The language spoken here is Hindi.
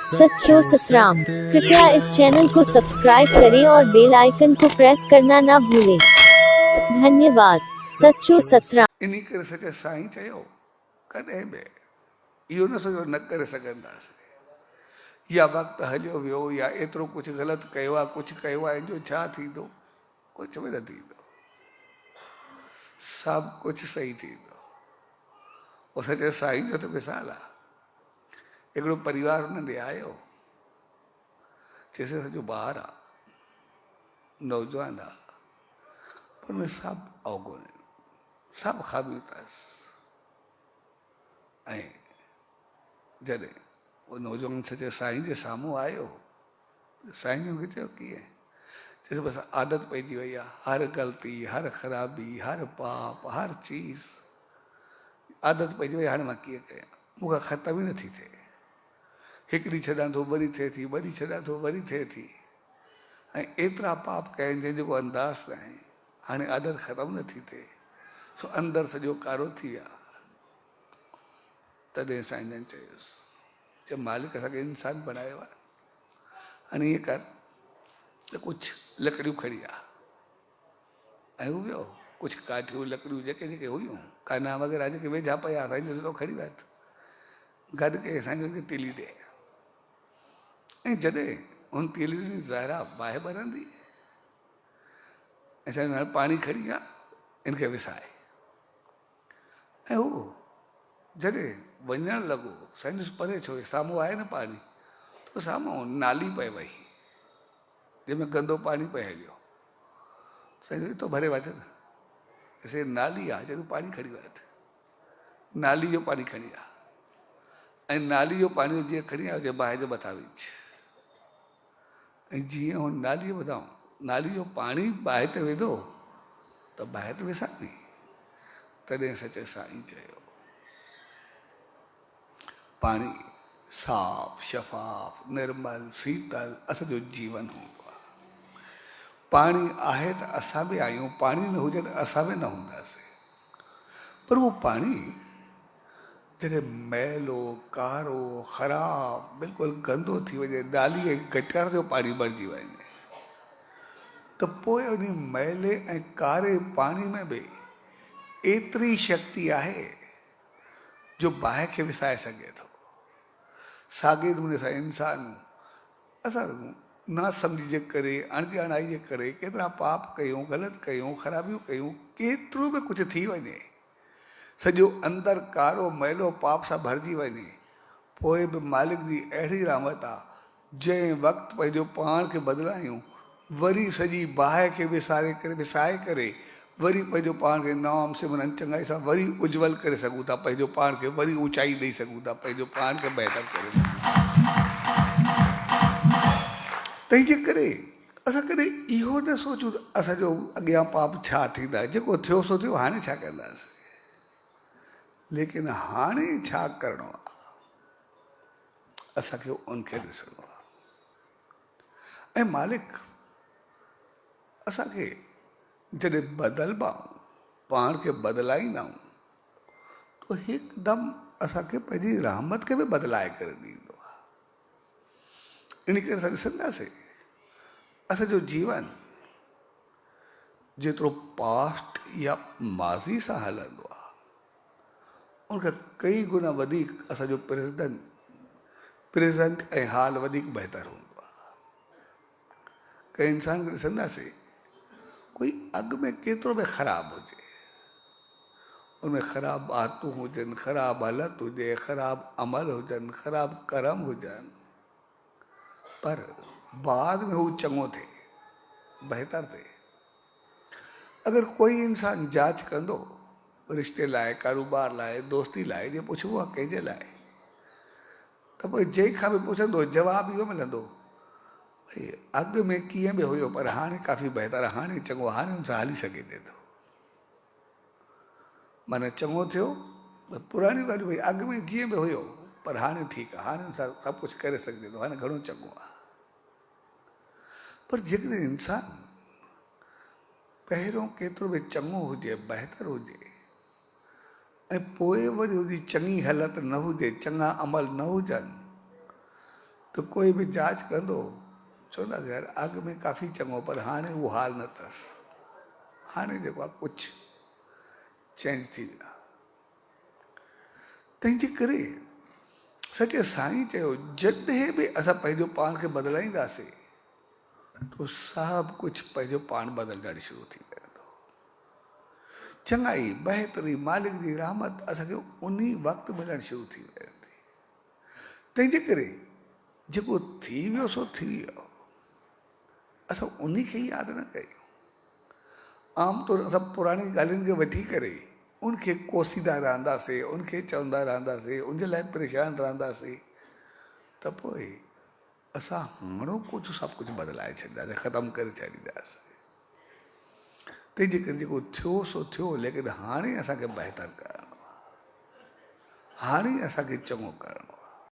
सच्चो सतराम। कृपया इस चैनल को सब्सक्राइब करें और बेल आइकन को प्रेस करना ना भूलें। धन्यवाद। सच्चो सतराम। इन करे सचे साईं चयो कॾहिं बि इहो न सोचो न करे सघंदासीं या वक़्तु हलियो वियो या एतिरो कुझु ग़लति कयो आहे कुझु कयो आहे जो छा थींदो कुझु बि न थींदो सभु कुझु सही थींदो। उहो सचे साईं जो त मिसाल आहे। हिकिड़ो परिवार हुन ॾे आयो चएसि सॼो ॿार आहे नौजवान आहे पर हुन सभु अवगुण आहिनि सभु ख़ामियूं अथसि। ऐं जॾहिं उहो नौजवान सचे साईं जे साम्हूं आयो साईं ने मूंखे चयो कीअं चएसि बसि आदत पइजी वई आहे हर ग़लती हर ख़राबी हर पाप हर चीज़ आदत पइजी वई हाणे मां कीअं कयां मूंखां ख़तमु ई नथी थिए हिकिड़ी छॾां थो वरी थिए थी वरी छॾां थो वरी थिए थी ऐं एतिरा पाप कया आहिनि जंहिंजो को अंदाज़ न आहे हाणे आदत ख़तमु नथी थिए सो अंदरि सॼो कारो थी विया। तॾहिं साईं जन चयुसि चए मालिक असांखे इंसान बनायो आहे हाणे ईअं कर त कुझु लकड़ियूं खणी आ ऐं हू वियो कुझु काठियूं लकड़ियूं जेके जेके हुयूं काना वग़ैरह जेके वेझा पिया साईं जन तो खणी वरित गॾु कई साईं जन खे तीली ॾे ऐं जॾहिं हुन तीली जी ज़ाहिरा बाहि ॿरंदी ऐं साईं हाणे पाणी खणी आ इनखे विसाए ऐं हू जॾहिं वञणु लॻो साईं परे छो साम्हूं आहे न पाणी त साम्हूं नाली पए वई जंहिंमें गंदो पाणी पए हलियो साईं तो भरे वठ न चइसि नाली आहे जंहिं पाणी खणी वठ नाली जो पाणी खणी आ ऐं नाली जो पाणी जीअं खणी आयो बाहि जे मथां विझ ऐं जीअं हुन नाली जे मथां नाली जो पाणी बाहि ते विधो त बाहि ते विसांदी तॾहिं सचे साईं चयो पाणी साफ़ शफ़ाफ निर्मल शीतल असांजो जीवन हूंदो आहे। पाणी आहे त असां बि आहियूं पाणी न हुजे त असां बि न हूंदासीं पर उहो पाणी जॾहिं मैलो कारो ख़राब बिल्कुलु गंदो थी वञे नाली ऐं गटर जो पाणी बणिजी वञे त पोइ उन मैले ऐं कारे पाणी में बि एतिरी शक्ति आहे जो बाहि खे विसाए सघे थो। साॻे नमूने सां इंसान असां न सम्झ जे करे अणॼाणाई जे करे केतिरा पाप कयूं ग़लति कयूं ख़राबियूं कयूं केतिरो बि कुझु थी वञे सॼो अंदरि कारो मैलो पाप सां भरिजी वञे पोइ बि मालिक जी अहिड़ी रहमत आहे जंहिं वक़्तु पंहिंजो पाण खे बदिलायूं वरी सॼी बाहि खे विसाए करे वरी पंहिंजो पाण खे नाम सिमरन चङाई सां वरी उज्जवल करे सघूं था पंहिंजो पाण खे वरी ऊचाई ॾेई सघूं था पंहिंजो पाण खे बहितर करे तंहिंजे करे असां कॾहिं इहो न सोचूं त असांजो अॻियां पाप छा थींदा जेको थियो सो थियो हाणे छा कंदासीं लेकिन हाणे छा करिणो आहे असांखे उनखे ॾिसणो आहे ऐं मालिक असांखे जॾहिं बदिलबा पाण खे बदिलाईंदा आहियूं त हिकदमि असांखे पंहिंजी रहमत खे बि बदिलाए करे ॾींदो आहे। इन करे असां ॾिसंदासीं असांजो जीवन जेतिरो पास्ट या माज़ी सां हलंदो आहे उनखां कई गुना वधीक असांजो प्रेज़ेंट ऐं हाल वधीक बहितर हूंदो आहे। कंहिं इंसान खे ॾिसंदासीं कोई अॻु में केतिरो बि ख़राबु हुजे उनमें ख़राबु आदतूं हुजनि ख़राबु हालत हुजे ख़राबु अमल हुजनि ख़राबु कर्म हुजनि पर बाद में हू चङो थिए बहितर थिए। अगरि कोई इंसान जांच कंदो रिश्ते लाइ कारोबार लाइ दोस्ती लाइ जे पुछिबो आहे कंहिंजे लाइ त पोइ जंहिंखां बि पुछंदो जवाबु इहो मिलंदो भई अॻु में कीअं बि हुयो पर हाणे काफ़ी बहितर आहे हाणे चङो हाणे हुन सां हली सघिजे थो माना चङो थियो पुराणियूं ॻाल्हियूं भई अॻु में जीअं बि हुयो पर हाणे ठीकु आहे हाणे हुन सां सभु कुझु करे सघिजे थो हाणे घणो चङो आहे। पर जेकॾहिं इंसान पहिरियों केतिरो बि चङो हुजे बहितर हुजे ऐं पोइ वरी हुनजी चङी हालत न हुजे चङा अमल न हुजनि त तो कोई बि जांच कंदो चवंदासीं यार अॻु में काफ़ी चङो पर हाणे उहो हाल न अथसि, हाणे जेको आहे कुझु चेंज थी वियो आहे। तंहिंजे करे सचे साईं चयो जॾहिं बि असां पंहिंजो पाण खे बदिलाईंदासीं तो सभु कुझु पंहिंजो पाण बदिलजणु शुरू थी वेंदो। चङाई बहितरी मालिक जी रहमत असांखे उन वक़्तु मिलणु शुरू थी वेंदी। तंहिंजे करे जेको थी वियो सो थी वियो, असां उन खे ई यादि न कयूं। आमतौर असां पुराणी ॻाल्हियुनि खे वठी करे उनखे कोसींदा रहंदासीं, उनखे चवंदा रहंदासीं, उनजे लाइ परेशान रहंदासीं, त पोइ असां हाणो कुझु सभु कुझु बदिलाए छॾींदासीं, ख़तमु करे छॾींदासीं। तंहिंजे करे जेको थियो सो थियो, लेकिन हाणे असांखे बहितर करिणो आहे, हाणे असांखे चङो करिणो आहे।